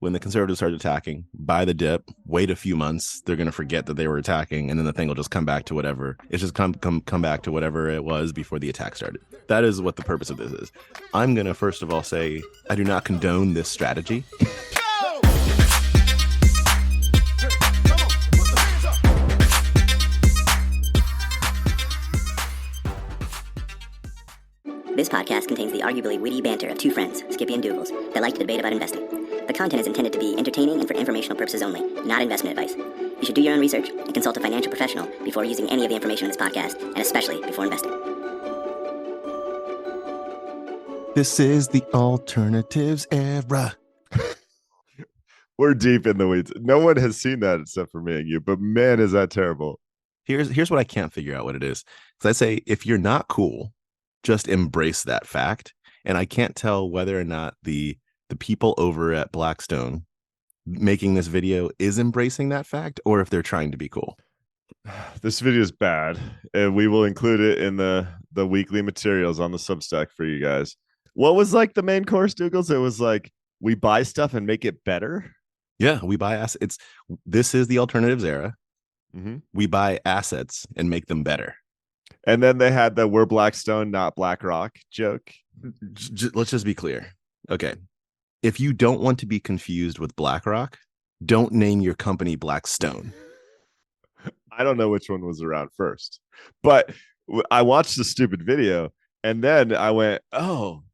when the conservatives start attacking, buy the dip, wait a few months, they're going to forget that they were attacking, and then the thing will just come back to whatever. It's just come back to whatever it was before the attack started. That is what the purpose of this is. I'm going to first of all say I do not condone this strategy. This podcast contains the arguably witty banter of two friends, Skippy and Doogles, that like to debate about investing. The content is intended to be entertaining and for informational purposes only, not investment advice. You should do your own research and consult a financial professional before using any of the information in this podcast, and especially before investing. This is the alternatives era. We're deep in the weeds. No one has seen that except for me and you, but man, is that terrible. Here's what I can't figure out what it is. Because I say, if you're not cool, just embrace that fact. And I can't tell whether or not the people over at Blackstone making this video is embracing that fact or if they're trying to be cool. This video is bad, and we will include it in the weekly materials on the Substack for you guys. What was like the main course, Doogles? It was like, we buy stuff and make it better. Yeah, we buy assets. This is the alternatives era. Mm-hmm. We buy assets and make them better. And then they had the "we're Blackstone, not BlackRock" joke. Let's just be clear. Okay. If you don't want to be confused with BlackRock, don't name your company Blackstone. I don't know which one was around first, but I watched the stupid video and then I went, oh,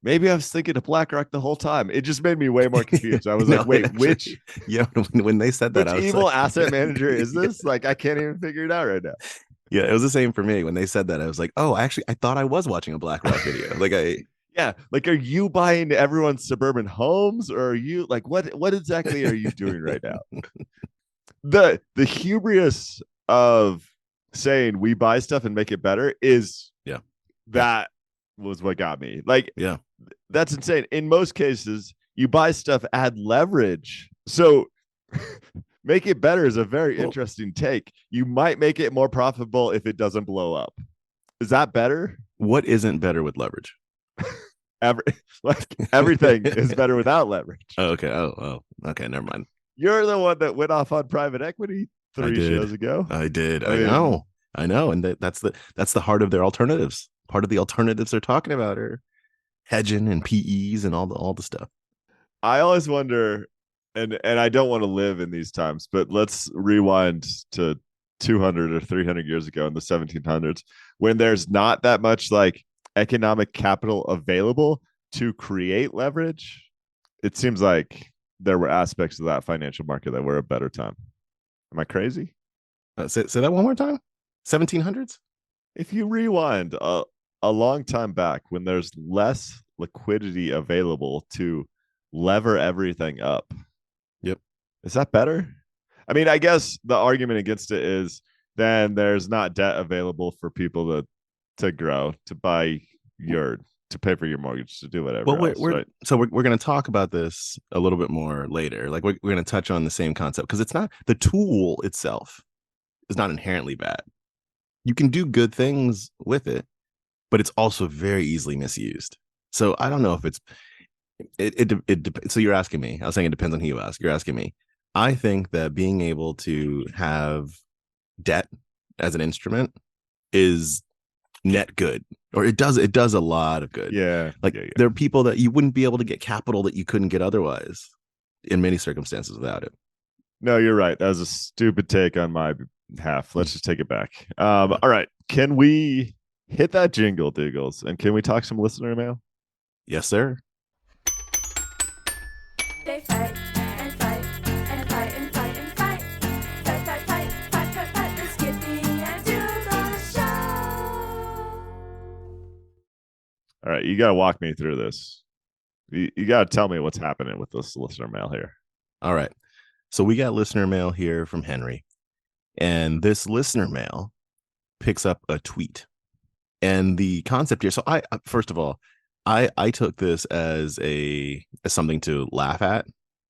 maybe I was thinking of BlackRock the whole time. It just made me way more confused. I was like, wait, actually, which? Yeah, when they said that, Which I was evil like, asset manager is this? Like, I can't even figure it out right now. Yeah, it was the same for me. When they said that, I was like, oh, actually, I thought I was watching a BlackRock video. Yeah, like, are you buying everyone's suburban homes, or are you like, what exactly are you doing right now? The hubris of saying we buy stuff and make it better is, yeah, that was what got me. Like, yeah, that's insane. In most cases, you buy stuff, add leverage. So make it better is a very interesting take. You might make it more profitable if it doesn't blow up. Is that better? What isn't better with leverage? Everything is better without leverage. Oh, okay. Oh, okay. Never mind. You're the one that went off on private equity three shows ago. I did. I know. And that's the heart of their alternatives. Part of the alternatives they're talking about are hedging and PEs and all the stuff. I always wonder, and I don't want to live in these times, but let's rewind to 200 or 300 years ago in the 1700s, when there's not that much like economic capital available to create leverage. It seems like there were aspects of that financial market that were a better time. Am I crazy? Say that one more time. 1700s. If you rewind a long time back, when there's less liquidity available to lever everything up. Yep. Is that better? I mean, I guess the argument against it is then there's not debt available for people to grow, to buy to pay for your mortgage, to do whatever. Well, right? we're going to talk about this a little bit more later. Like we're going to touch on the same concept because it's not, the tool itself is not inherently bad. You can do good things with it, but it's also very easily misused. So I don't know if so you're asking me. I was saying it depends on who you ask. You're asking me. I think that being able to have debt as an instrument is net good, or it does a lot of good. Yeah. There are people that you wouldn't be able to get capital that you couldn't get otherwise in many circumstances without it. No, you're right. That was a stupid take on my behalf. Let's just take it back. All right. Can we hit that jingle, Doogles? And can we talk some listener mail? Yes, sir. They fight and fight and fight and fight and fight. Fight, fight, fight, fight, fight, fight. The Skippy and Doogles show. All right, you got to walk me through this. You got to tell me what's happening with this listener mail here. All right. So we got listener mail here from Henry. And this listener mail picks up a tweet. And the concept here, so I first of all, I took this as something to laugh at,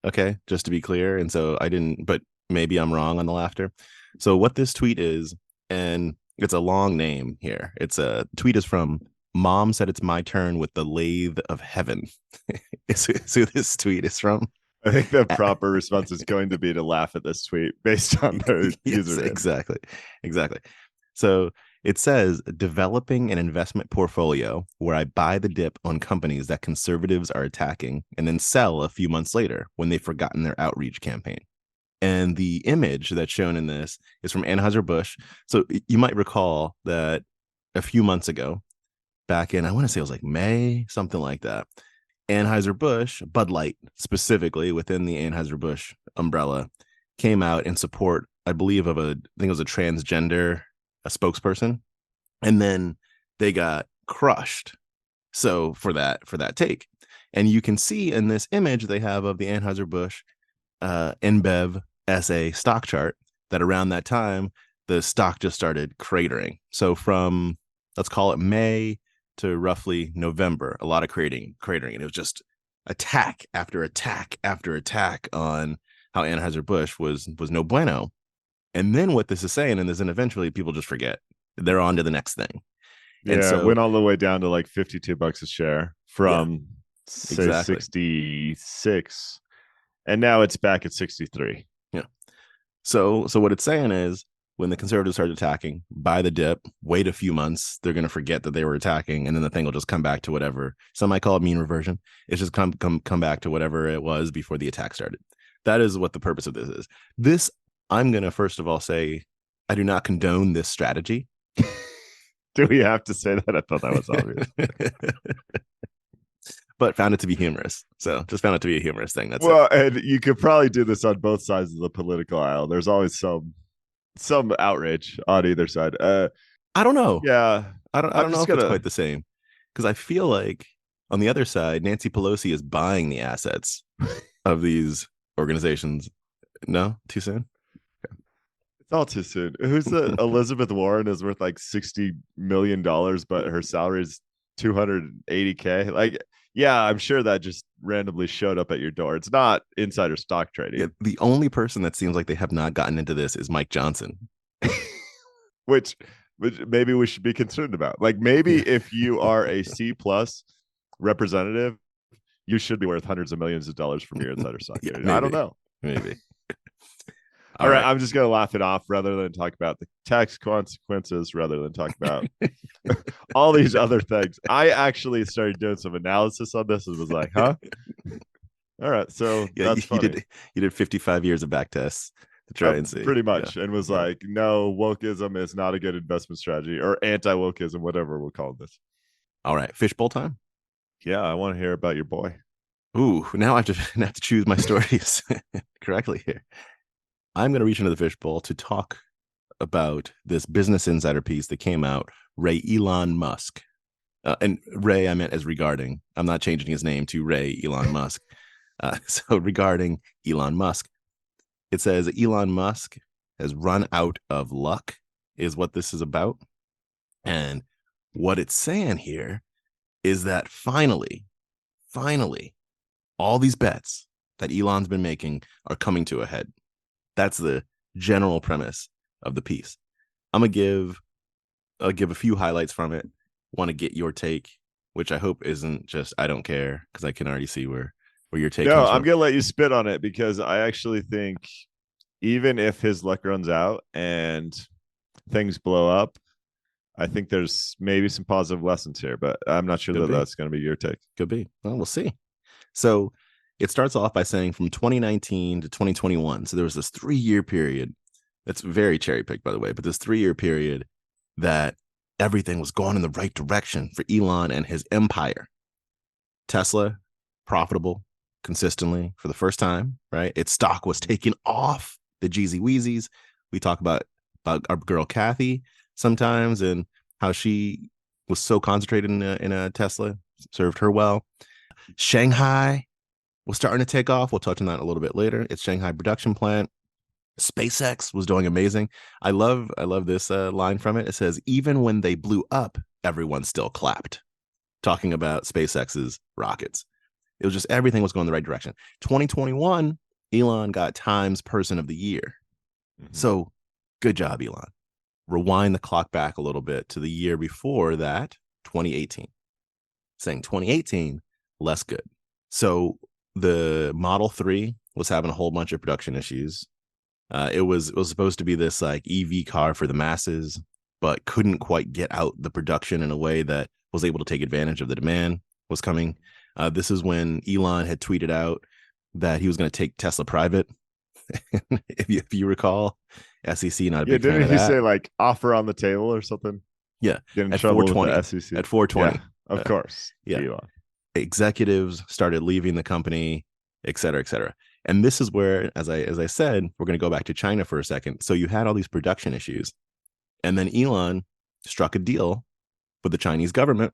okay, just to be clear. And so I didn't, but maybe I'm wrong on the laughter. So what this tweet is, and it's a long name here. It's a tweet is from Mom Said It's My Turn with the Lathe of Heaven. Is who this tweet is from. I think the proper response is going to be to laugh at this tweet based on their Yes, username. exactly. So it says developing an investment portfolio where I buy the dip on companies that conservatives are attacking and then sell a few months later when they've forgotten their outreach campaign. And the image that's shown in this is from Anheuser-Busch. So you might recall that a few months ago, back in, I want to say it was like May, something like that, Anheuser-Busch, Bud Light specifically within the Anheuser-Busch umbrella, came out in support, I believe, of I think it was a transgender, a spokesperson. And then they got crushed. So for that take. And you can see in this image they have of the Anheuser-Busch InBev SA stock chart that around that time, the stock just started cratering. So from, let's call it May to roughly November, a lot of cratering. And it was just attack after attack after attack on how Anheuser-Busch was no bueno. And then what this is saying, and then eventually people just forget. They're on to the next thing. Yeah, and so it went all the way down to like $52 a share from say exactly. 66, and now it's back at 63. Yeah. So what it's saying is when the conservatives start attacking, buy the dip, wait a few months, they're going to forget that they were attacking, and then the thing will just come back to whatever. Some might call it mean reversion. It's just come back to whatever it was before the attack started. That is what the purpose of this is. This, I'm going to first of all say, I do not condone this strategy. Do we have to say that? I thought that was obvious. But found it to be humorous. So just found it to be a humorous thing. That's well, and you could probably do this on both sides of the political aisle. There's always some outrage on either side. I don't know. Yeah, I don't know if it's quite the same, because I feel like on the other side, Nancy Pelosi is buying the assets of these organizations. No, too soon. It's all too soon. Who's the Elizabeth Warren is worth like $60 million, but her salary is $280K. Like, yeah, I'm sure that just randomly showed up at your door. It's not insider stock trading. Yeah, the only person that seems like they have not gotten into this is Mike Johnson. which maybe we should be concerned about. Like, maybe if you are a C+ representative, you should be worth hundreds of millions of dollars from your insider stock trading. I don't know. Maybe. All right, I'm just going to laugh it off rather than talk about the tax consequences, rather than talk about all these other things. I actually started doing some analysis on this and was like, huh? All right, so yeah, that's funny. You did 55 years of back tests to try and see. Pretty much, and was like, no, wokeism is not a good investment strategy, or anti-wokism, whatever we'll call this. All right, fishbowl time? Yeah, I want to hear about your boy. Ooh, now I have to choose my stories correctly here. I'm going to reach into the fishbowl to talk about this Business Insider piece that came out, Elon Musk. And Ray, I meant as regarding. I'm not changing his name to Ray Elon Musk. So regarding Elon Musk, it says Elon Musk has run out of luck, is what this is about. And what it's saying here is that finally, all these bets that Elon's been making are coming to a head. That's the general premise of the piece. I'll give a few highlights from it. Want to get your take, which I hope isn't just I don't care, because I can already see where your take comes from. I'm gonna let you spit on it, because I actually think even if his luck runs out and things blow up, I think there's maybe some positive lessons here, but I'm not sure that's going to be your take. Could be. Well, we'll see. So it starts off by saying from 2019 to 2021. So there was this 3-year period. That's very cherry picked, by the way, but this 3-year period that everything was going in the right direction for Elon and his empire. Tesla, profitable consistently for the first time, right? Its stock was taking off the Jeezy Weezies. We talk about our girl Kathy sometimes and how she was so concentrated in a Tesla, served her well. Shanghai was starting to take off. We'll touch on that a little bit later. It's Shanghai production plant. SpaceX was doing amazing. I love this line from it. It says, even when they blew up, everyone still clapped. Talking about SpaceX's rockets. It was just everything was going the right direction. 2021, Elon got Times Person of the Year. Mm-hmm. So good job, Elon. Rewind the clock back a little bit to the year before that, 2018. Saying 2018, less good. So the Model 3 was having a whole bunch of production issues. It was supposed to be this like EV car for the masses, but couldn't quite get out the production in a way that was able to take advantage of the demand was coming. This is when Elon had tweeted out that he was going to take Tesla private. if you recall, SEC not a Yeah, big fan didn't of he that. say like offer on the table or something? Yeah, Get in at trouble with 420. the SEC. At 420, Yeah, of course. yeah. Elon. Executives started leaving the company, et cetera, et cetera. And this is where, as I said, we're going to go back to China for a second. So you had all these production issues, and then Elon struck a deal with the Chinese government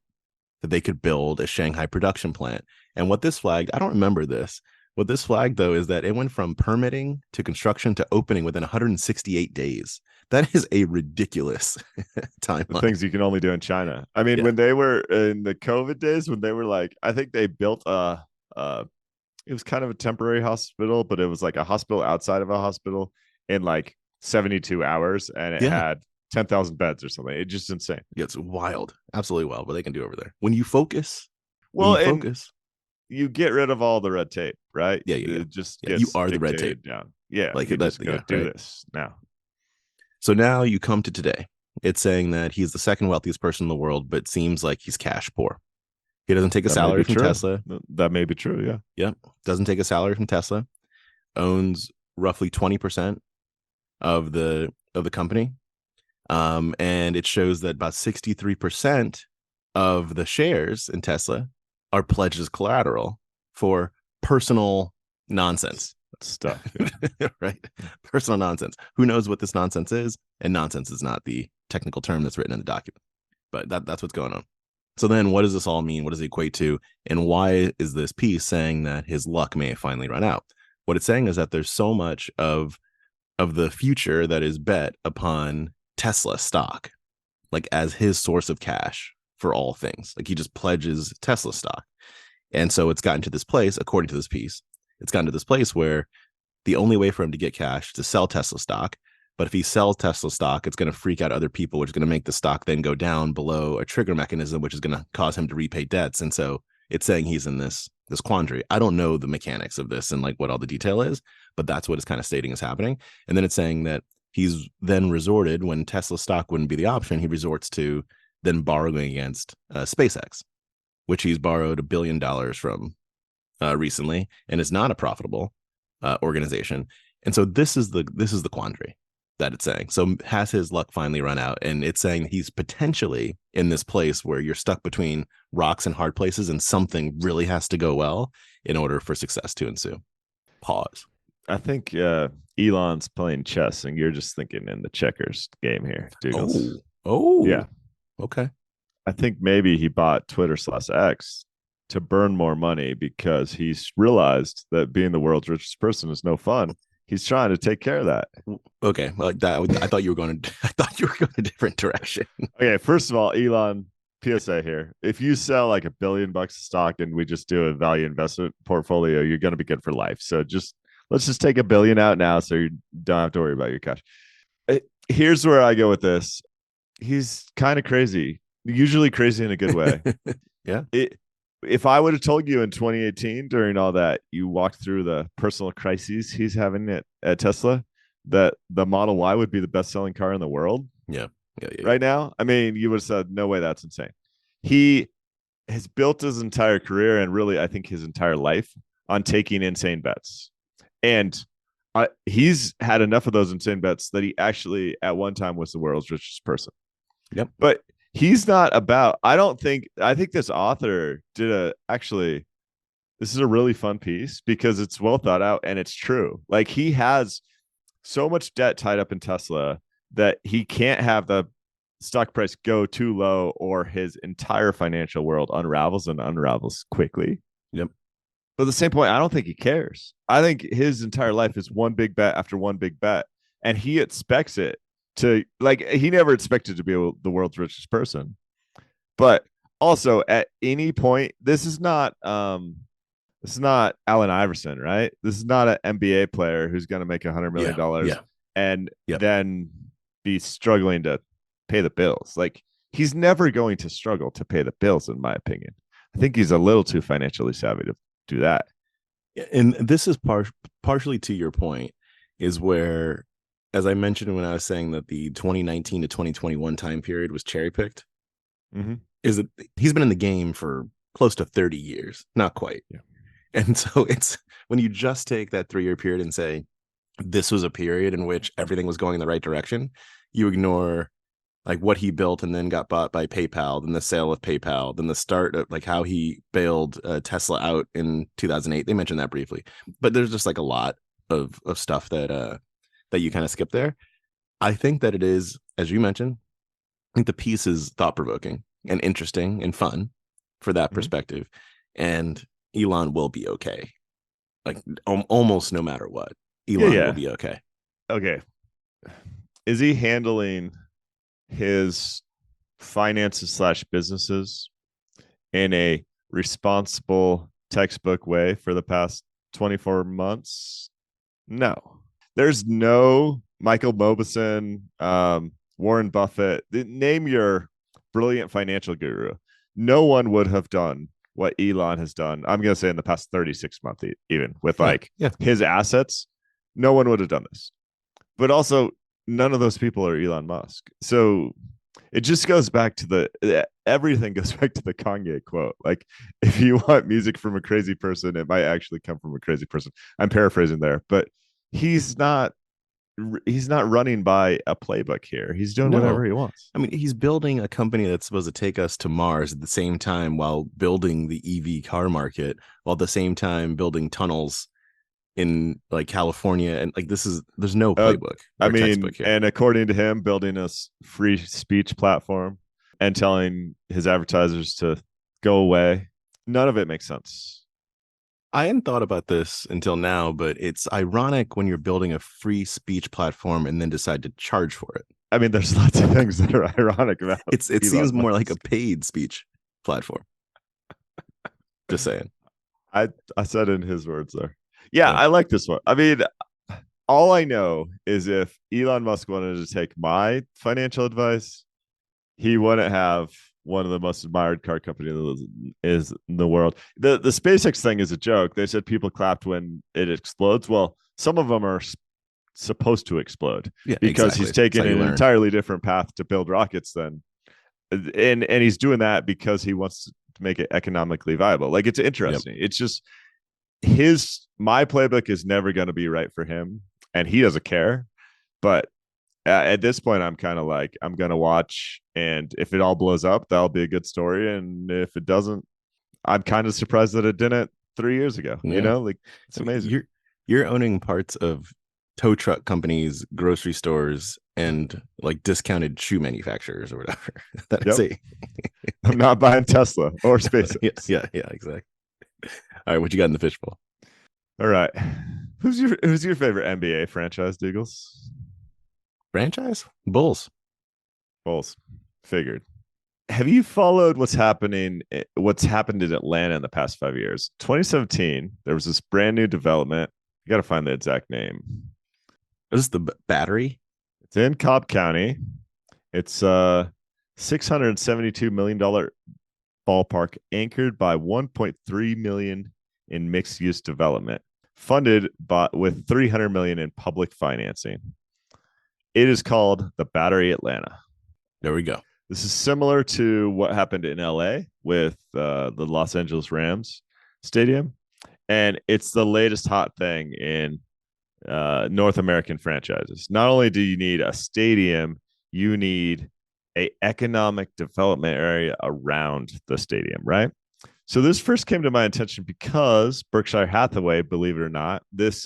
that they could build a Shanghai production plant. And what this flagged, I don't remember this. What this flagged, though, is that it went from permitting to construction to opening within 168 days. That is a ridiculous The timeline. things you can only do in China. I mean, Yeah. when they were in the COVID days, when they were like, I think they built it was kind of a temporary hospital, but it was like a hospital outside of a hospital in like 72 hours, and it Yeah. had 10,000 beds or something. It's just insane. It's wild, absolutely wild what they can do over there. When you focus, Well, when you and focus, you get rid of all the red tape, right? Yeah, yeah, yeah. It just Yeah, gets you are the red dictated tape. down. Yeah, Like, you that- just go yeah, do right. this now. So now you come to today. It's saying that he's the second wealthiest person in the world, but seems like he's cash poor. He doesn't take a That may salary be from true. Tesla. That may be true. Yeah. Yep. Doesn't take a salary from Tesla. Owns roughly 20% of the company. And it shows that about 63% of the shares in Tesla are pledged as collateral for personal nonsense. Stuff. Right? Personal nonsense. Who knows what this nonsense is? And nonsense is not the technical term that's written in the document. But that's what's going on. So then what does this all mean? What does it equate to? And why is this piece saying that his luck may finally run out? What it's saying is that there's so much of the future that is bet upon Tesla stock, like as his source of cash for all things. Like he just pledges Tesla stock. And so it's gotten to this place, according to this piece, it's gotten to this place where the only way for him to get cash is to sell Tesla stock. But if he sells Tesla stock, it's going to freak out other people, which is going to make the stock then go down below a trigger mechanism, which is going to cause him to repay debts. And so it's saying he's in this quandary. I don't know the mechanics of this and like what all the detail is, but that's what it's kind of stating is happening. And then it's saying that he's then resorted, when Tesla stock wouldn't be the option, he resorts to then borrowing against SpaceX, which he's borrowed $1 billion from recently, and is not a profitable organization. And so this is the quandary that it's saying. So has his luck finally run out? And it's saying he's potentially in this place where you're stuck between rocks and hard places, and something really has to go well in order for success to ensue. Pause. I think Elon's playing chess, and you're just thinking in the checkers game here, Doogles. Oh, Yeah. Okay. I think maybe he bought Twitter/X to burn more money because he's realized that being the world's richest person is no fun. He's trying to take care of that. Okay. Like that. I thought you were going to. I thought you were going a different direction. Okay, first of all, Elon, PSA here. If you sell like $1 billion of stock and we just do a value investment portfolio, you're going to be good for life. So let's just take $1 billion out now, so you don't have to worry about your cash. Here's where I go with this. He's kind of crazy, usually crazy in a good way. Yeah. If I would have told you in 2018 during all that, you walked through the personal crises he's having at Tesla, that the Model Y would be the best selling car in the world Yeah. right now, I mean, you would have said, no way, that's insane. He has built his entire career, and really, I think his entire life, on taking insane bets. And he's had enough of those insane bets that he actually at one time was the world's richest person. Yep. But he's not about, I think this author this is a really fun piece because it's well thought out and it's true. Like, he has so much debt tied up in Tesla that he can't have the stock price go too low, or his entire financial world unravels quickly. Yep. But at the same point, I don't think he cares. I think his entire life is one big bet after one big bet, and he expects it to, like, he never expected to be the world's richest person. But also, at any point, this is not Allen Iverson, right? This is not an NBA player who's going to make $100 million and then be struggling to pay the bills. Like, he's never going to struggle to pay the bills, in my opinion. I think he's a little too financially savvy to do that. And this is partially to your point, is where, as I mentioned when I was saying that the 2019 to 2021 time period was cherry picked, Mm-hmm. is that he's been in the game for close to 30 years, not quite. Yeah. And so it's when you just take that 3-year period and say this was a period in which everything was going in the right direction, you ignore like what he built and then got bought by PayPal, then the sale of PayPal, then the start of like how he bailed Tesla out in 2008. They mentioned that briefly, but there's just like a lot of stuff that you kind of skip there. I think that it is, as you mentioned, I think the piece is thought provoking and interesting and fun for that perspective, and Elon will be okay. Like almost no matter what, Elon will be okay. Okay. Is he handling his finances slash businesses in a responsible textbook way for the past 24 months? No. There's no Michael Mauboussin, Warren Buffett, name your brilliant financial guru. No one would have done what Elon has done. I'm going to say in the past 36 months, even with like his assets, no one would have done this. But also, none of those people are Elon Musk. So it just goes back to everything goes back to the Kanye quote. Like, if you want music from a crazy person, it might actually come from a crazy person. I'm paraphrasing there, but he's not running by a playbook here. He's doing whatever he wants. I mean, he's building a company that's supposed to take us to Mars at the same time while building the EV car market, while at the same time building tunnels in like California. And like, there's no playbook. I mean, and according to him, building a free speech platform and telling his advertisers to go away. None of it makes sense. I hadn't thought about this until now, but it's ironic when you're building a free speech platform and then decide to charge for it. I mean, there's lots of things that are ironic about it. Seems more like a paid speech platform. Just saying. I said in his words there. Yeah, I like this one. I mean, all I know is if Elon Musk wanted to take my financial advice, he wouldn't have one of the most admired car companies is in the world. The SpaceX thing is a joke. They said people clapped when it explodes. Well, some of them are supposed to explode because he's taken an entirely different path to build rockets than, and he's doing that because he wants to make it economically viable. Like, it's interesting. It's just my playbook is never going to be right for him, and he doesn't care. But at this point, I'm kind of like, I'm going to watch, and if it all blows up, that'll be a good story. And if it doesn't, I'm kind of surprised that it didn't 3 years ago. You know, like, it's amazing. You're owning parts of tow truck companies, grocery stores, and like discounted shoe manufacturers or whatever. I see. I'm not buying Tesla or SpaceX. Yeah, exactly. All right, what you got in the fishbowl? All right, who's your favorite NBA franchise, Doogles? Franchise? Bulls. Figured. Have you followed what's happened in Atlanta in the past 5 years? 2017, there was this brand new development. You got to find the exact name. Is this the Battery? It's in Cobb County. It's $672 million ballpark, anchored by $1.3 million in mixed-use development, funded with $300 million in public financing. It is called the Battery Atlanta. There we go. This is similar to what happened in LA with the Los Angeles Rams stadium. And it's the latest hot thing in North American franchises. Not only do you need a stadium, you need an economic development area around the stadium, right? So this first came to my attention because Berkshire Hathaway, believe it or not, this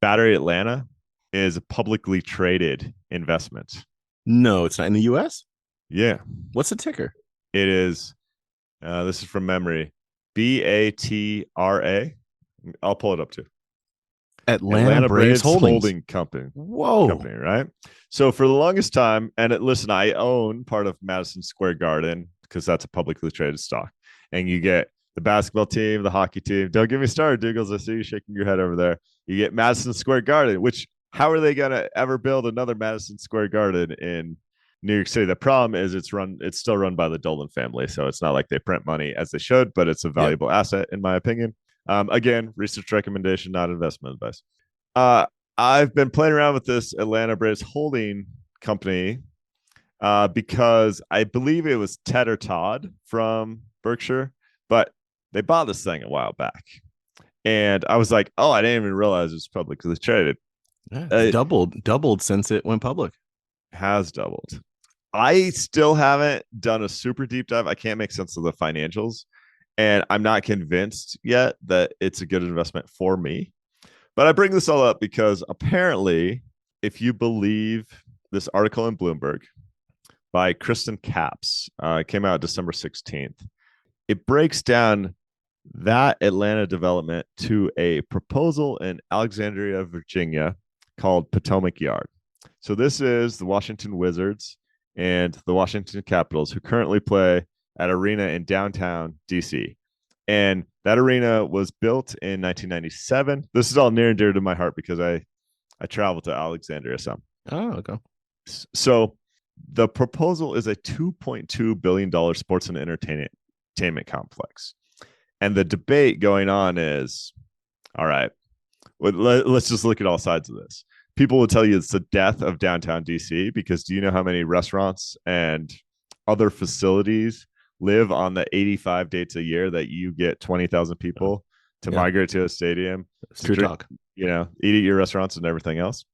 Battery Atlanta is a publicly traded investment. No, it's not in the US? Yeah. What's the ticker? It is, this is from memory, BATRA. I'll pull it up too. Atlanta Braves Holding Company. Whoa. Company, right? So for the longest time, and listen, I own part of Madison Square Garden because that's a publicly traded stock. And you get the basketball team, the hockey team. Don't get me started, Doogles. I see you shaking your head over there. You get Madison Square Garden, which how are they going to ever build another Madison Square Garden in New York City? The problem is it's still run by the Dolan family. So it's not like they print money as they should, but it's a valuable asset in my opinion. Again, research recommendation, not investment advice. I've been playing around with this Atlanta Braves holding company because I believe it was Ted or Todd from Berkshire, but they bought this thing a while back. And I was like, oh, I didn't even realize it was publicly traded. Yeah, It doubled since it went public. has doubled. I still haven't done a super deep dive. I can't make sense of the financials. And I'm not convinced yet that it's a good investment for me. But I bring this all up because apparently, if you believe this article in Bloomberg by Kristen Capps, came out December 16th, it breaks down that Atlanta development to a proposal in Alexandria, Virginia called Potomac Yard. So this is the Washington Wizards and the Washington Capitals who currently play at arena in downtown DC. And that arena was built in 1997. This is all near and dear to my heart because I traveled to Alexandria some. Oh, okay. So the proposal is a $2.2 billion sports and entertainment complex. And the debate going on is, all right, let's just look at all sides of this. People will tell you it's the death of downtown DC because do you know how many restaurants and other facilities live on the 85 dates a year that you get 20,000 people to migrate to a stadium? It's true talk. You know, eat at your restaurants and everything else.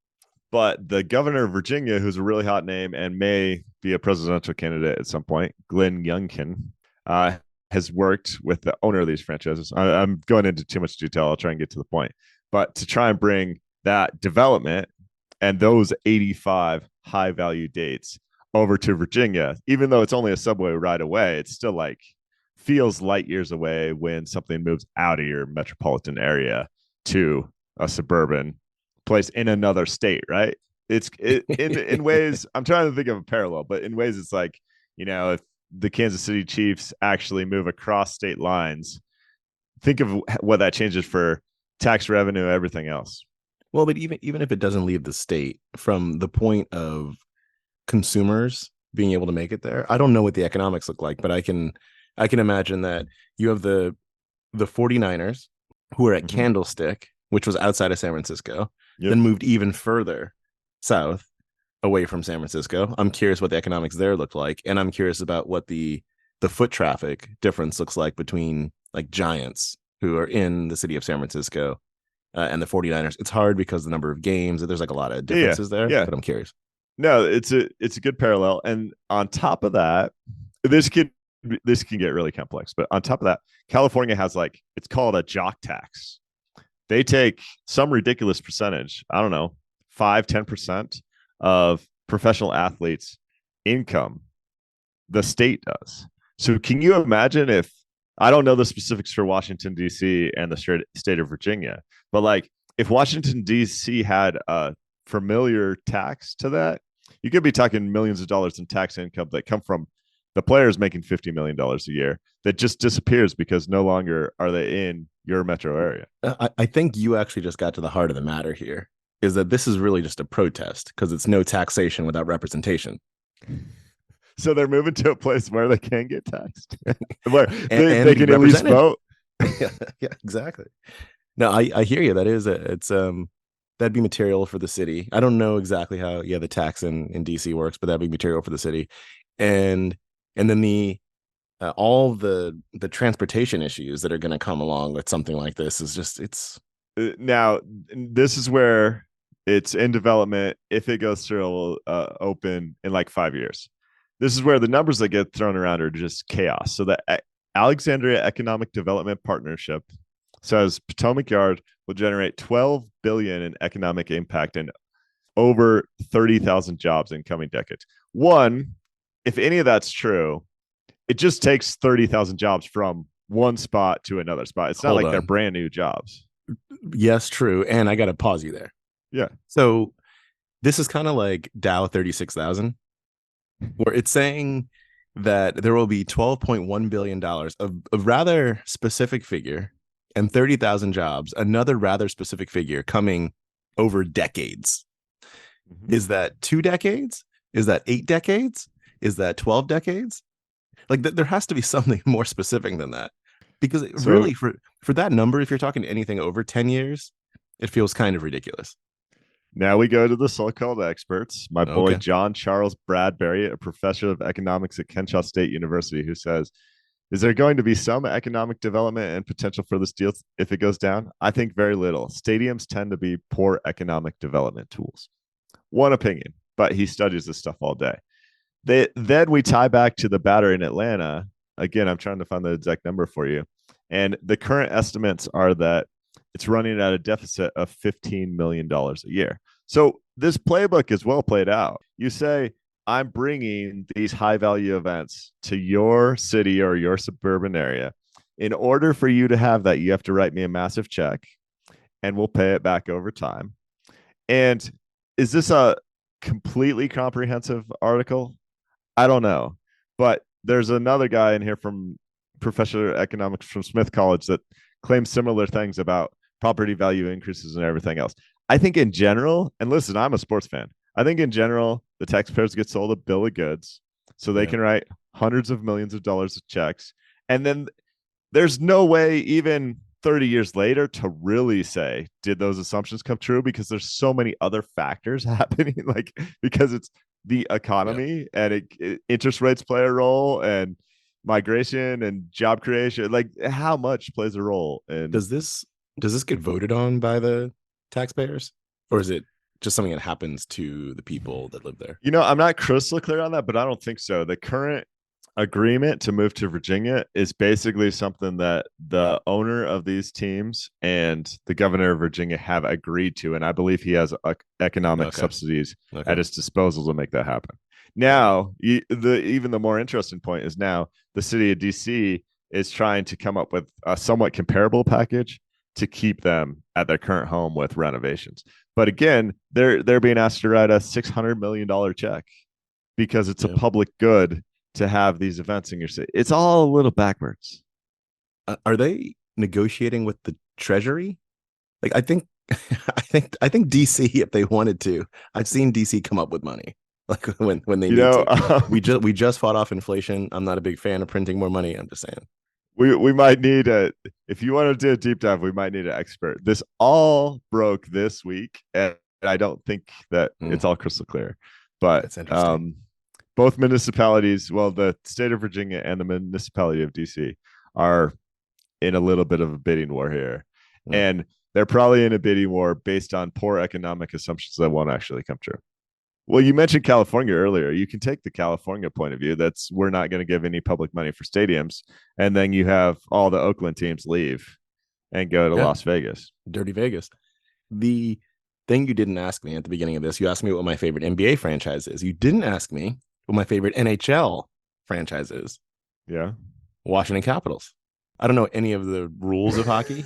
But the governor of Virginia, who's a really hot name and may be a presidential candidate at some point, Glenn Youngkin, has worked with the owner of these franchises. I'm going into too much detail. I'll try and get to the point. But to try and bring that development and those 85 high value dates over to Virginia, even though it's only a subway ride away, it's still like feels light years away when something moves out of your metropolitan area to a suburban place in another state, right? In ways, I'm trying to think of a parallel, but in ways it's like, you know, if the Kansas City Chiefs actually move across state lines, think of what that changes for tax revenue, everything else. Well, but even if it doesn't leave the state, from the point of consumers being able to make it there, I don't know what the economics look like, but I can imagine that you have the 49ers who are at Candlestick, which was outside of San Francisco, then moved even further south away from San Francisco. I'm curious what the economics there look like, and I'm curious about what the foot traffic difference looks like between like Giants who are in the city of San Francisco and the 49ers. It's hard because the number of games, there's like a lot of differences there, but I'm curious. No, it's a good parallel. And on top of that, this can get really complex, but on top of that, California has like, it's called a jock tax. They take some ridiculous percentage, I don't know, 5-10% of professional athletes' income. The state does. So can you imagine if, I don't know the specifics for Washington, D.C. and the state of Virginia, but like if Washington, D.C. had a familiar tax to that, you could be talking millions of dollars in tax income that come from the players making $50 million a year that just disappears because no longer are they in your metro area. I think you actually just got to the heart of the matter here, is that this is really just a protest because it's no taxation without representation. So they're moving to a place where they can get taxed, where they can at least vote. yeah, exactly. No, I hear you. That'd be material for the city. I don't know exactly how the tax in DC works, but that'd be material for the city. And then the all the transportation issues that are going to come along with something like this is just, it's now this is where it's in development. If it goes through, it will open in like 5 years. This is where the numbers that get thrown around are just chaos. So the Alexandria Economic Development Partnership says Potomac Yard will generate $12 billion in economic impact and over 30,000 jobs in coming decades. One, if any of that's true, it just takes 30,000 jobs from one spot to another spot. It's not like they're brand new jobs. Yes, true. And I got to pause you there. Yeah. So this is kind of like Dow 36,000, where it's saying that there will be $12.1 billion of a rather specific figure and 30,000 jobs, another rather specific figure coming over decades. Is that 2 decades? Is that 8 decades? Is that 12 decades? Like there has to be something more specific than that. Because So really, for that number, if you're talking anything over 10 years, it feels kind of ridiculous. now we go to the so-called experts. My boy Okay. John Charles Bradbury, a professor of economics at Kennesaw State University, who says, is there going to be some economic development and potential for this deal if it goes down? I think very little. Stadiums tend to be poor economic development tools. One opinion, but he studies this stuff all day. Then we tie back to the Battery in Atlanta. Again, I'm trying to find the exact number for you. And the current estimates are that it's running at a deficit of $15 million a year. So this playbook is well played out. You say, I'm bringing these high value events to your city or your suburban area. In order for you to have that, you have to write me a massive check and we'll pay it back over time. And is this a completely comprehensive article? I don't know. But there's another guy in here from Professor of Economics from Smith College that claims similar things about property value increases and everything else. I think in general, and listen, I'm a sports fan. I think in general, the taxpayers get sold a bill of goods so they can write hundreds of millions of dollars of checks. And then there's no way, even 30 years later, to really say, did those assumptions come true? Because there's so many other factors happening, like because it's the economy and interest rates play a role and migration and job creation, like how much plays a role. And Does this get voted on by the taxpayers, or is it just something that happens to the people that live there? I'm not crystal clear on that, but I don't think so. The current agreement to move to Virginia is basically something that the owner of these teams and the governor of Virginia have agreed to, and I believe he has economic subsidies at his disposal to make that happen. Now, even the more interesting point is now the city of DC is trying to come up with a somewhat comparable package to keep them at their current home with renovations. But again, they're being asked to write a $600 million check because it's a public good to have these events in your city. It's all a little backwards. Are they negotiating with the Treasury? Like, I think DC, if they wanted to, I've seen DC come up with money. Like when they need to. We just fought off inflation. I'm not a big fan of printing more money. I'm just saying. We might need if you want to do a deep dive, we might need an expert. This all broke this week, and I don't think that it's all crystal clear. But that's interesting. Both municipalities, well, the state of Virginia and the municipality of DC are in a little bit of a bidding war here. And they're probably in a bidding war based on poor economic assumptions that won't actually come true. Well, you mentioned California earlier. You can take the California point of view. That's we're not going to give any public money for stadiums. And then you have all the Oakland teams leave and go to Las Vegas. Dirty Vegas. The thing you didn't ask me at the beginning of this, you asked me what my favorite NBA franchise is. You didn't ask me what my favorite NHL franchise is. Yeah. Washington Capitals. I don't know any of the rules of hockey,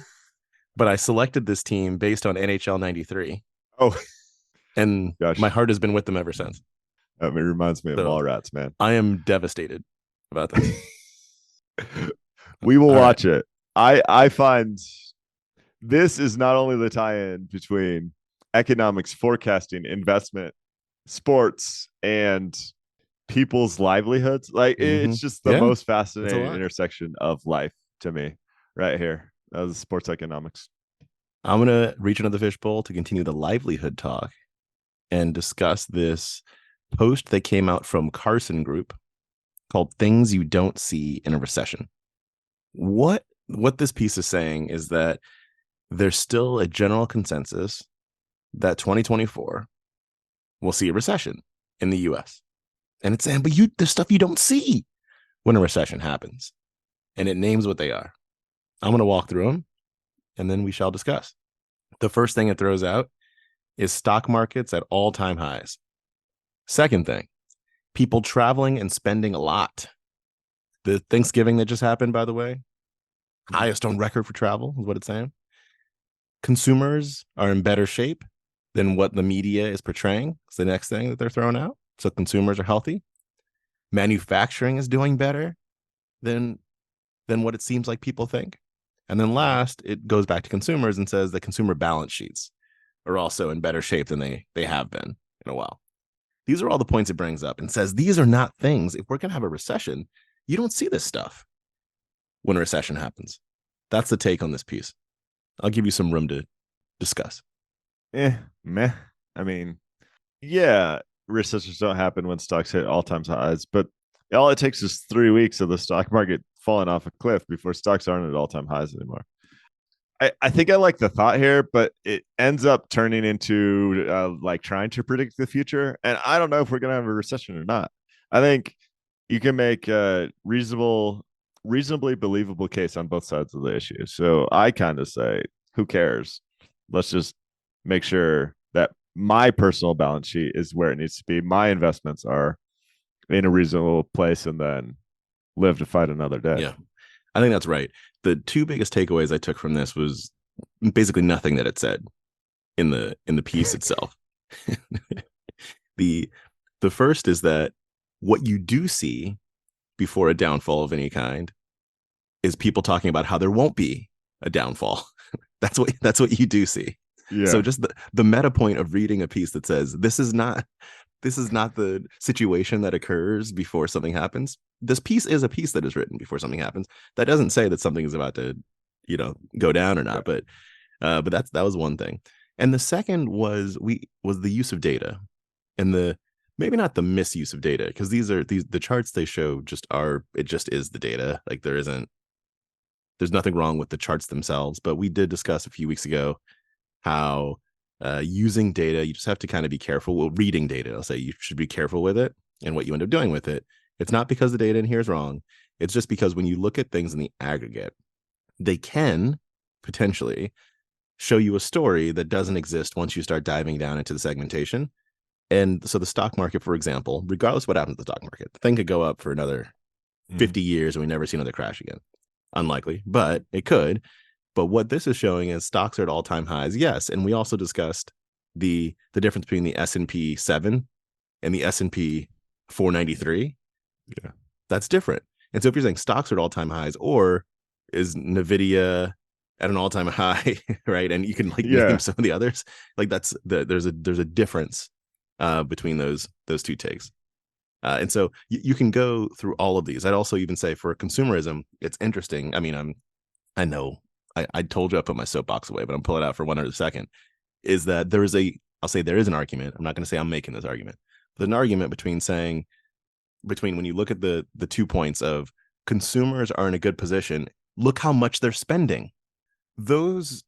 but I selected this team based on NHL 93. Oh, and my heart has been with them ever since. It reminds me of Mallrats, man. I am devastated about this. We will watch it. I find this is not only the tie-in between economics, forecasting, investment, sports, and people's livelihoods. Like it's just the most fascinating intersection of life to me right here. That was sports economics. I'm going to reach into the fishbowl to continue the livelihood talk and discuss this post that came out from Carson Group called Things You Don't See in a Recession. What this piece is saying is that there's still a general consensus that 2024 will see a recession in the US. And it's saying, but there's stuff you don't see when a recession happens. And it names what they are. I'm going to walk through them and then we shall discuss. The first thing it throws out is stock markets at all-time highs. Second thing, people traveling and spending a lot. The Thanksgiving that just happened, by the way, highest on record for travel is what it's saying. Consumers are in better shape than what the media is portraying. It's the next thing that they're throwing out. So consumers are healthy. Manufacturing is doing better than what it seems like people think. And then last, it goes back to consumers and says that consumer balance sheets are also in better shape than they have been in a while. These are all the points it brings up and says these are not things. If we're going to have a recession, you don't see this stuff. when a recession happens. That's the take on this piece. I'll give you some room to discuss. Meh. I mean, yeah, recessions don't happen when stocks hit all-time highs, but all it takes is 3 weeks of the stock market falling off a cliff before stocks aren't at all-time highs anymore. I think I like the thought here, but it ends up turning into like trying to predict the future. And I don't know if we're going to have a recession or not. I think you can make a reasonably believable case on both sides of the issue. So I kind of say, who cares? Let's just make sure that my personal balance sheet is where it needs to be. My investments are in a reasonable place, and then live to fight another day. Yeah, I think that's right. The two biggest takeaways I took from this was basically nothing that it said in the piece itself. the first is that what you do see before a downfall of any kind is people talking about how there won't be a downfall. That's what you do see. Yeah. So just the meta point of reading a piece that says this is not the situation that occurs before something happens. This piece is a piece that is written before something happens. That doesn't say that something is about to, go down or not. But that was one thing. And the second was the use of data, and maybe not the misuse of data, because the charts they show it just is the data. Like there's nothing wrong with the charts themselves. But we did discuss a few weeks ago how using data, you just have to kind of be careful. Well, reading data, I'll say you should be careful with it and what you end up doing with it. It's not because the data in here is wrong. It's just because when you look at things in the aggregate, they can potentially show you a story that doesn't exist once you start diving down into the segmentation. And so the stock market, for example, regardless of what happens to the stock market, the thing could go up for another 50 years and we never see another crash again. Unlikely, but it could. But what this is showing is stocks are at all-time highs. Yes. And we also discussed the difference between the S&P 7 and the S&P 493. Yeah. That's different. And so if you're saying stocks are at all-time highs, or is Nvidia at an all-time high, right? And you can name some of the others. Like there's a difference between those two takes. And so you can go through all of these. I'd also even say for consumerism, it's interesting. I mean, I know I told you I put my soapbox away, but I'm pulling it out for 1 second. Is that there is an argument. I'm not going to say I'm making this argument, but an argument between when you look at the 2 points of consumers are in a good position, look how much they're spending. Those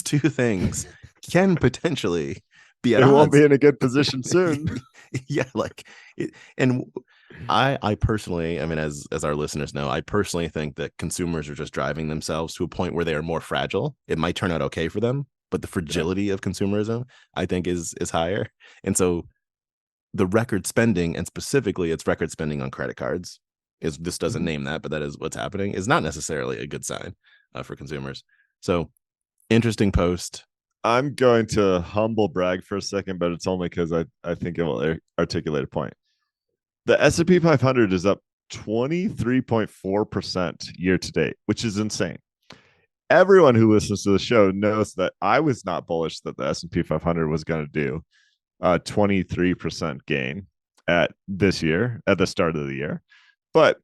two things can potentially be at odds. It won't be in a good position soon. Yeah, and I personally, I mean, as our listeners know, I personally think that consumers are just driving themselves to a point where they are more fragile. It might turn out okay for them, but the fragility of consumerism, I think, is higher. And so the record spending, and specifically its record spending on credit cards, this doesn't name that, but that is what's happening, is not necessarily a good sign for consumers. So interesting post. I'm going to humble brag for a second, but it's only because I think it will articulate a point. The S&P 500 is up 23.4% year to date, which is insane. Everyone who listens to the show knows that I was not bullish that the S&P 500 was going to do a 23% gain at the start of the year. But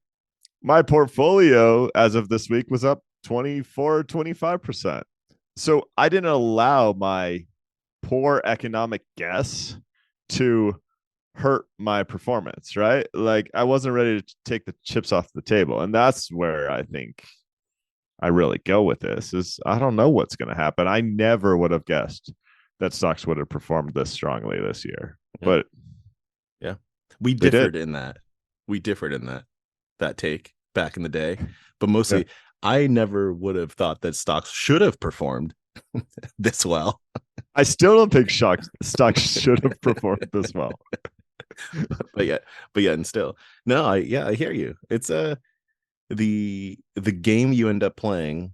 my portfolio as of this week was up 25%. So I didn't allow my poor economic guess to hurt my performance, right? Like I wasn't ready to take the chips off the table. And that's where I think I really go with this is I don't know what's going to happen. I never would have guessed that stocks would have performed this strongly this year. Yeah. But yeah, we differed in that. That take back in the day, but mostly I never would have thought that stocks should have performed this well. I still don't think stocks should have performed this well. but yeah, and still, no, I hear you. It's the game you end up playing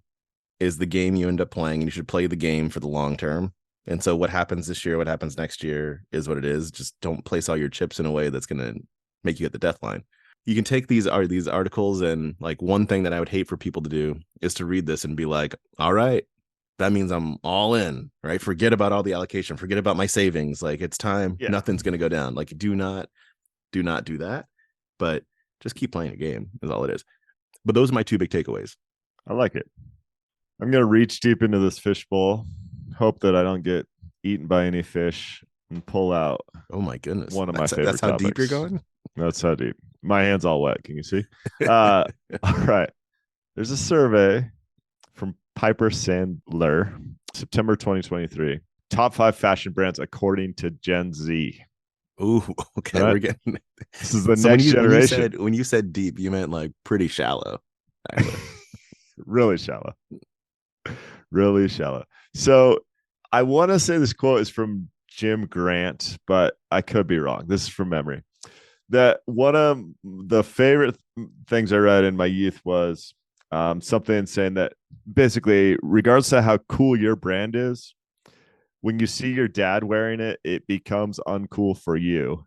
is the game you end up playing, and you should play the game for the long term. And so what happens this year, what happens next year is what it is. Just don't place all your chips in a way that's going to make you hit the death line. You can take these articles, and like one thing that I would hate for people to do is to read this and be like, all right, that means I'm all in, right? Forget about all the allocation, forget about my savings. Like it's time. Yeah. Nothing's going to go down. Like do not do that, but just keep playing a game is all it is. But those are my two big takeaways. I like it. I'm gonna reach deep into this fish bowl, hope that I don't get eaten by any fish, and pull out Oh my goodness. one of my That's favorite how deep you're topics. going? That's how deep. My hand's all wet. Can you see? All right. There's a survey from Piper Sandler, September 2023. Top 5 fashion brands according to Gen Z. Ooh, okay. Right? We're getting This is the so next generation. When you said deep, you meant like pretty shallow, actually. Really shallow. Really shallow. So I want to say this quote is from Jim Grant, but I could be wrong. This is from memory. That one of the favorite things I read in my youth was something saying that basically, regardless of how cool your brand is, when you see your dad wearing it, it becomes uncool for you.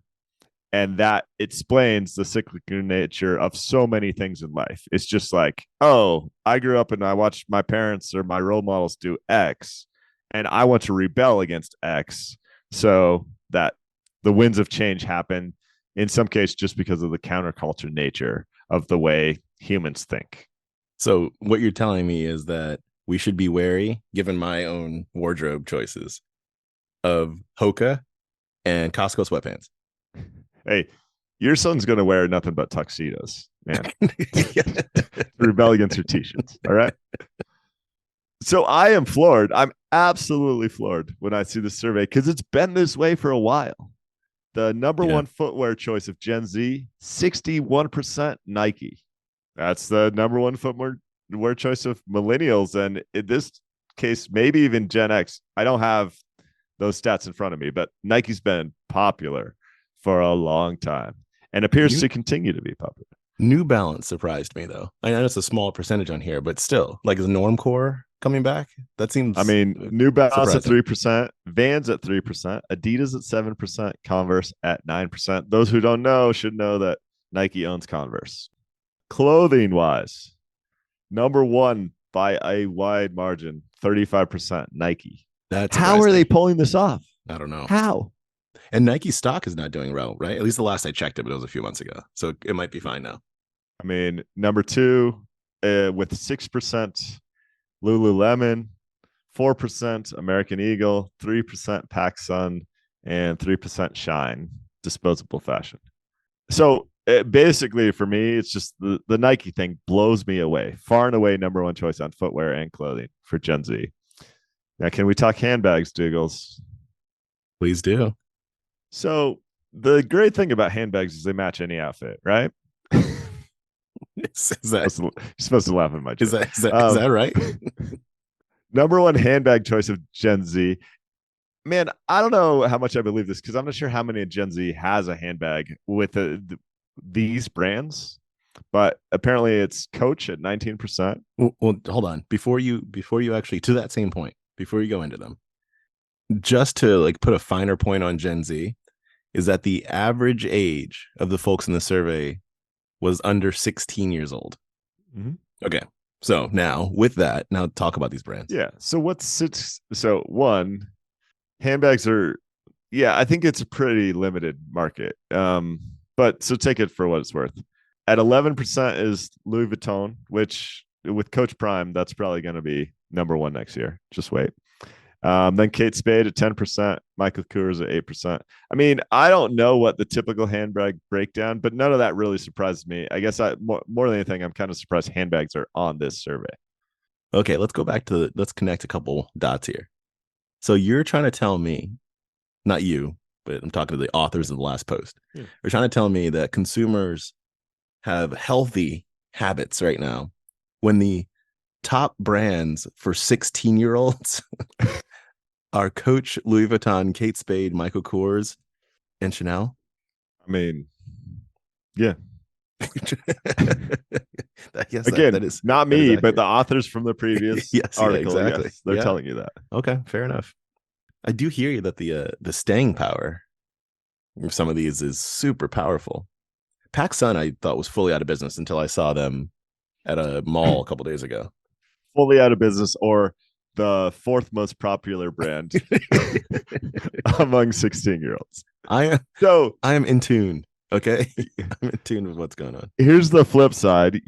And that explains the cyclical nature of so many things in life. It's just like, oh, I grew up and I watched my parents or my role models do X, and I want to rebel against X. So that the winds of change happen in some case just because of the counterculture nature of the way humans think. So what you're telling me is that we should be wary, given my own wardrobe choices, of Hoka and Costco sweatpants. Hey, your son's going to wear nothing but tuxedos, man. Rebel against your t-shirts. All right. So I am floored. I'm absolutely floored when I see this survey because it's been this way for a while. The number one footwear choice of Gen Z, 61% Nike. That's the number one footwear choice of millennials. And in this case, maybe even Gen X. I don't have those stats in front of me, but Nike's been popular for a long time and appears to continue to be popular. New Balance surprised me, though. I know it's a small percentage on here, but still, like, is Normcore coming back? That seems. I mean, New Balance surprising. at 3%, Vans at 3%, Adidas at 7%, Converse at 9%. Those who don't know should know that Nike owns Converse. Clothing wise, number one by a wide margin, 35% Nike. That's how are they pulling this off? I don't know. How? And Nike stock is not doing well, right? At least the last I checked it, but it was a few months ago. So it might be fine now. I mean, number two, with 6%, Lululemon, 4% American Eagle, 3% PacSun, and 3% Shine, disposable fashion. So basically, for me, it's just the Nike thing blows me away. Far and away, number one choice on footwear and clothing for Gen Z. Now, can we talk handbags, Doogles? Please do. So the great thing about handbags is they match any outfit, right? Is that, You're supposed to laugh at my joke. is that right? Number one handbag choice of Gen Z. Man, I don't know how much I believe this because I'm not sure how many Gen Z has a handbag with these brands, but apparently it's Coach at 19%. Well, hold on. Before you actually, to that same point, before you go into them, just to like put a finer point on Gen Z, is that the average age of the folks in the survey was under 16 years old. Mm-hmm. Okay. So now with that, now talk about these brands. Yeah. So one, handbags are, I think it's a pretty limited market. But so take it for what it's worth. At 11% is Louis Vuitton, which with Coach Prime, that's probably going to be number one next year. Just wait. Then Kate Spade at 10%, Michael Kors at 8%. I mean, I don't know what the typical handbag breakdown, but none of that really surprises me. I guess more than anything, I'm kind of surprised handbags are on this survey. Okay, let's go back to let's connect a couple dots here. So you're trying to tell me, not you, but I'm talking to the authors of the last post. Yeah. You're trying to tell me that consumers have healthy habits right now when the top brands for 16-year-olds are Coach, Louis Vuitton, Kate Spade, Michael Kors, and Chanel. I mean, yeah. Yes, again, that is not me, but the authors from the previous article. Yeah, exactly. Yes, they're telling you that. Okay, fair enough. I do hear you that the staying power of some of these is super powerful. PacSun, I thought, was fully out of business until I saw them at a mall a couple days ago. Fully out of business, or the fourth most popular brand among 16-year-olds. I am in tune Okay. I'm in tune with what's going on. Here's the flip side.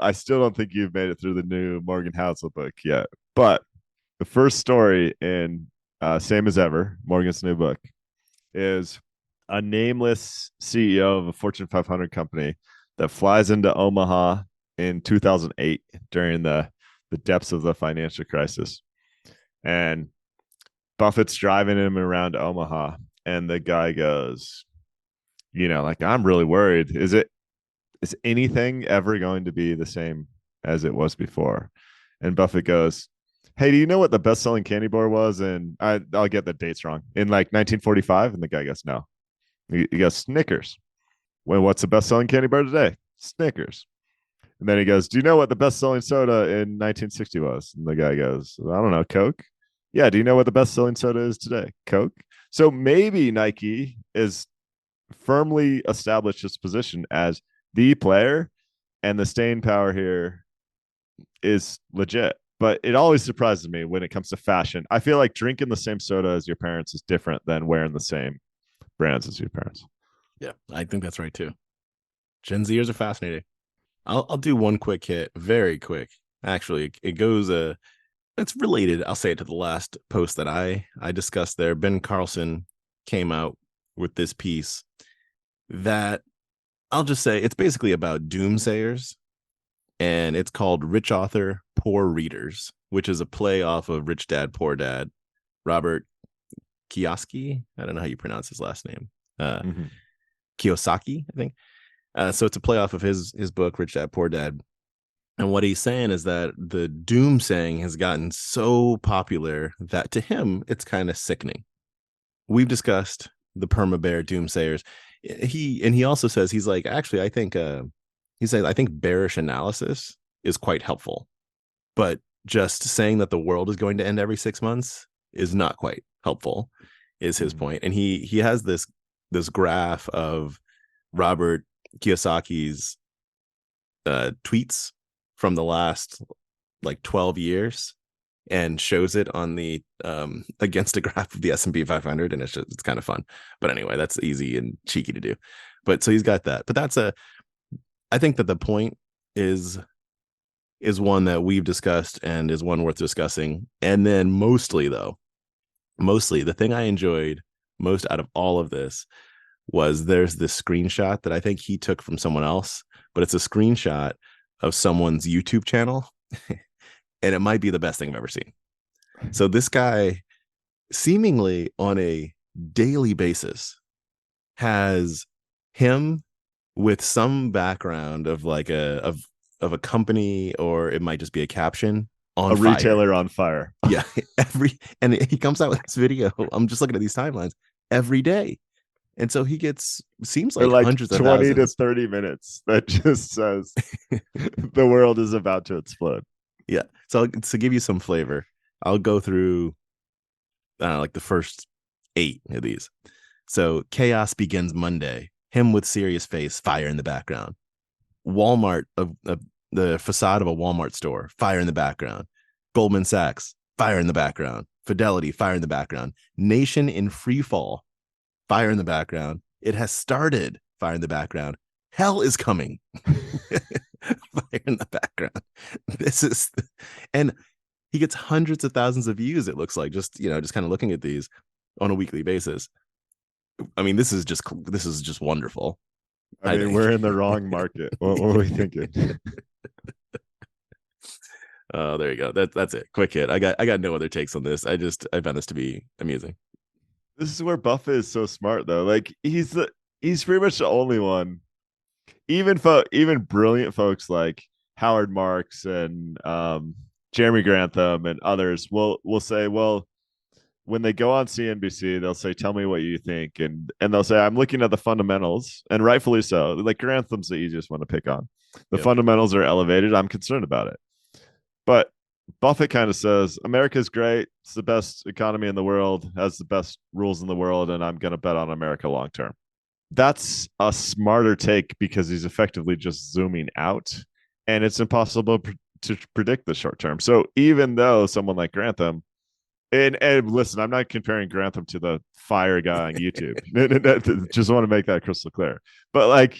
I still don't think you've made it through the new Morgan Housel book yet. But the first story in Same as Ever, Morgan's new book, is a nameless CEO of a Fortune 500 company that flies into Omaha in 2008 during the depths of the financial crisis. And Buffett's driving him around Omaha, and the guy goes, like, I'm really worried. Is anything ever going to be the same as it was before? And Buffett goes, hey, do you know what the best-selling candy bar was? And I'll get the dates wrong. In like 1945? And the guy goes, no. He goes, Snickers. Well, what's the best-selling candy bar today? Snickers. And then he goes, do you know what the best-selling soda in 1960 was? And the guy goes, I don't know, Coke. Yeah, do you know what the best-selling soda is today? Coke. So maybe Nike is firmly established its position as the player, and the staying power here is legit. But it always surprises me when it comes to fashion. I feel like drinking the same soda as your parents is different than wearing the same brands as your parents. Yeah, I think that's right too. Gen Zers are fascinating. I'll do one quick hit, very quick. Actually, it goes it's related. I'll say it to the last post that I discussed there. Ben Carlson came out with this piece that I'll just say it's basically about doomsayers, and it's called Rich Author, Poor Readers, which is a play off of Rich Dad, Poor Dad. Robert Kiyosaki, I don't know how you pronounce his last name. Kiyosaki, I think. So it's a play off of his book, Rich Dad, Poor Dad. And what he's saying is that the doomsaying has gotten so popular that to him, it's kind of sickening. We've discussed the perma bear doomsayers. He also says, he's like, actually, I think he says, I think bearish analysis is quite helpful, but just saying that the world is going to end every 6 months is not quite helpful, is his point. And he has this graph of Robert Kiyosaki's tweets from the last like 12 years and shows it on the against a graph of the S&P 500, and it's kind of fun. But anyway, that's easy and cheeky to do. But so he's got that. But I think that the point is one that we've discussed and is one worth discussing. And then mostly the thing I enjoyed most out of all of this was there's this screenshot that I think he took from someone else, but it's a screenshot of someone's YouTube channel. And it might be the best thing I've ever seen. So this guy, seemingly on a daily basis, has him with some background of like of a company, or it might just be a caption on a fire. Retailer on fire. Yeah, and he comes out with this video. I'm just looking at these timelines every day. And so he seems like hundreds of 20 thousands. to 30 minutes that just says the world is about to explode. Yeah. So to give you some flavor, I'll go through like the first 8 of these. So chaos begins Monday. Him with serious face, fire in the background. Walmart, the facade of a Walmart store, fire in the background. Goldman Sachs, fire in the background. Fidelity, fire in the background. Nation in free fall, fire in the background. It has started, fire in the background. Hell is coming. Fire in the background. And he gets hundreds of thousands of views, it looks like, just kind of looking at these on a weekly basis. I mean, this is just wonderful. I mean, we're in the wrong market. What were we thinking? Oh, there you go. That's it. Quick hit. I got no other takes on this. I found this to be amusing. This is where Buffett is so smart, though. Like he's pretty much the only one. Even brilliant folks like Howard Marks and Jeremy Grantham and others will say, well, when they go on CNBC, they'll say, tell me what you think. And they'll say, I'm looking at the fundamentals, and rightfully so. Like Grantham's the easiest one to pick on. The fundamentals are elevated. I'm concerned about it. But Buffett kind of says, America's great. It's the best economy in the world, has the best rules in the world, and I'm going to bet on America long term. That's a smarter take because he's effectively just zooming out, and it's impossible to predict the short term. So even though someone like Grantham And listen, I'm not comparing Grantham to the fire guy on YouTube. Just want to make that crystal clear. But like,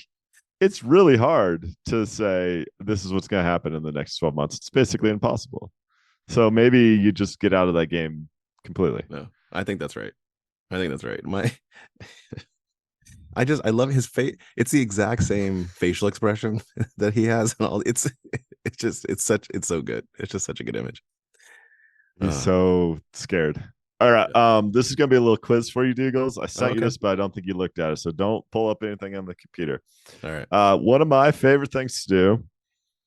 it's really hard to say this is what's going to happen in the next 12 months. It's basically impossible. So maybe you just get out of that game completely. No, I think that's right. I think that's right. I love his face. It's the exact same facial expression that he has, and all. It's so good. It's just such a good image. He's so scared. All right. This is gonna be a little quiz for you, Doogles. I sent you Okay. this, but I don't think you looked at it. So don't pull up anything on the computer. All right. One of my favorite things to do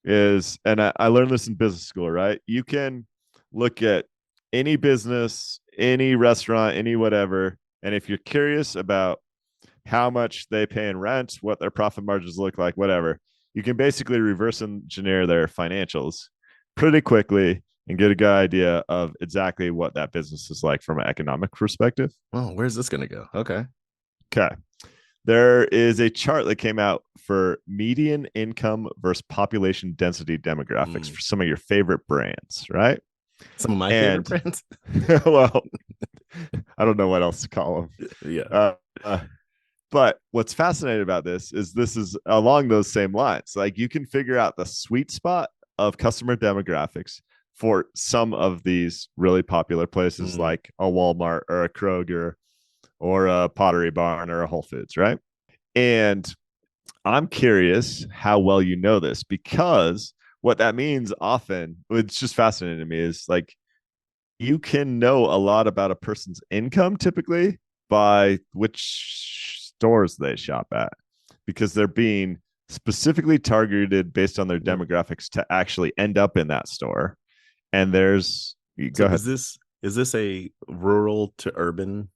is, and I learned this in business school, right? You can look at any business, any restaurant, any whatever, and if you're curious about how much they pay in rent, what their profit margins look like, whatever, you can basically reverse engineer their financials pretty quickly and get a good idea of exactly what that business is like from an economic perspective. Oh, where's this gonna go? Okay. Okay. There is a chart that came out for median income versus population density demographics for some of your favorite brands, right? Some of my favorite brands. Well, I don't know what else to call them. Yeah. But what's fascinating about this is along those same lines. Like you can figure out the sweet spot of customer demographics for some of these really popular places like a Walmart or a Kroger or a Pottery Barn or a Whole Foods, right? And I'm curious how well you know this, because what that means often, it's just fascinating to me, is like you can know a lot about a person's income typically by which stores they shop at, because they're being specifically targeted based on their demographics to actually end up in that store. And there's go ahead. Is this a rural to urban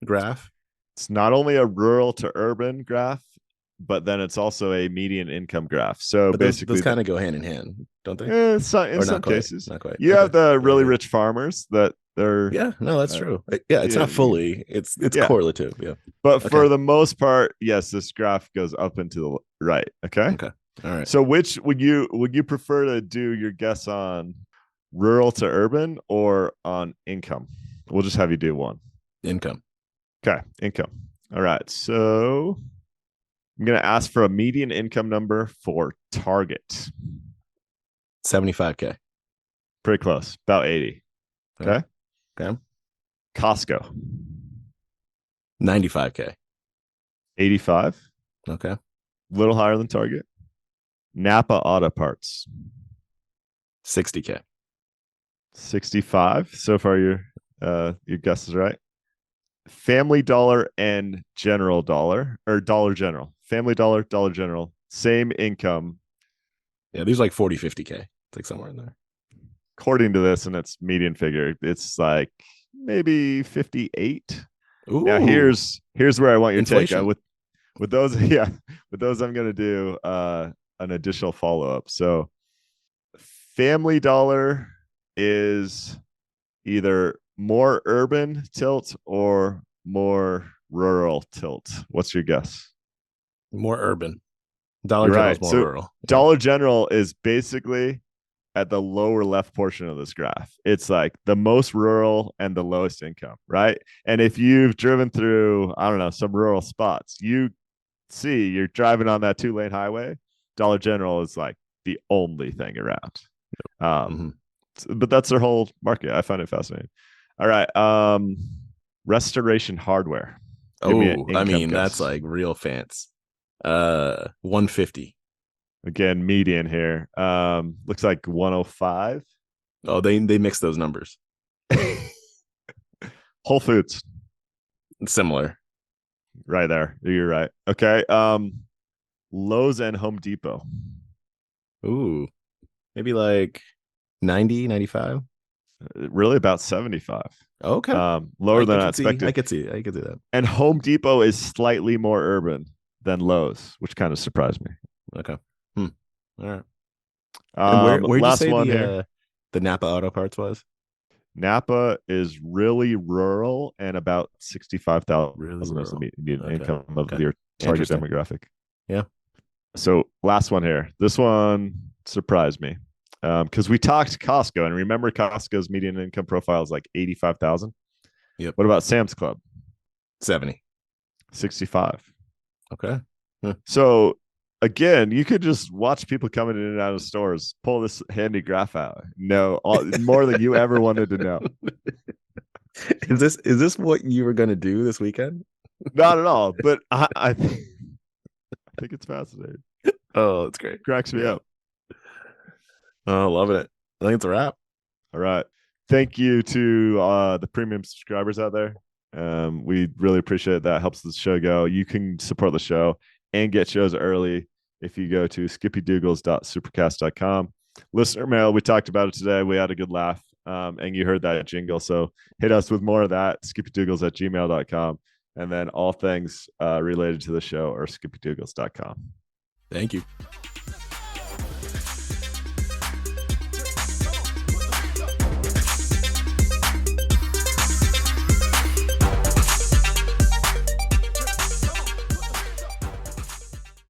graph? It's not only a rural to urban graph, but then it's also a median income graph. So But basically, those kind of go hand in hand, don't they? in some quite, cases, not quite. You have the really rich farmers that they're no, that's true. Yeah, it's not fully. It's correlative. Yeah, but for the most part, yes, this graph goes up and to the right. Okay. All right. So which would you prefer to do your guess on, rural to urban or on income? We'll just have you do one. Income. Okay, income. All right. So I'm going to ask for a median income number for Target. 75K. Pretty close. About 80. Okay. Okay. Costco. 95K. 85. Okay. A little higher than Target. Napa Auto Parts. 60K. 65. So far, your guess is right. Family Dollar and General Dollar, or Dollar General. Family Dollar, Dollar General. Same income. Yeah, these are like 40, 50K. It's like somewhere in there. According to this, and its median figure, it's like maybe 58. Ooh. Now here's where I want your Inflation. take. With those, I'm going to do an additional follow up. So, Family Dollar is either more urban tilt or more rural tilt. What's your guess? More urban. Dollar General is more rural. Dollar General is basically at the lower left portion of this graph. It's like the most rural and the lowest income, right? And if you've driven through, I don't know, some rural spots, you see you're driving on that 2-lane highway. Dollar General is like the only thing around. But that's their whole market. I find it fascinating. All right. Restoration Hardware. I mean, that's like real fancy. 150. Again, median here. Looks like 105. Oh, they mix those numbers. Whole Foods. Similar. Right there. You're right. Okay. Lowe's and Home Depot. Ooh. Maybe like 90, 95. Really about 75. Okay. Lower than I expected. I could see that. And Home Depot is slightly more urban than Lowe's, which kind of surprised me. Okay. All right. Where'd you say the Napa Auto Parts was? Napa is really rural and about 65,000 really is the median income of your target demographic. Yeah. So last one here. This one surprised me. Because we talked Costco, and remember Costco's median income profile is like 85,000. Yep. What about Sam's Club? 70. 65. Okay. So again, you could just watch people coming in and out of stores, pull this handy graph out, know more than you ever wanted to know. Is this what you were going to do this weekend? Not at all, but I think it's fascinating. Oh, that's great. Cracks me up. Oh, loving it. I think it's a wrap. All right. Thank you to the premium subscribers out there. We really appreciate that. Helps the show go. You can support the show and get shows early if you go to skippydoogles.supercast.com. Listener mail, we talked about it today. We had a good laugh, and you heard that jingle. So hit us with more of that, skippydoogles@gmail.com. And then all things related to the show are skippydoogles.com. Thank you.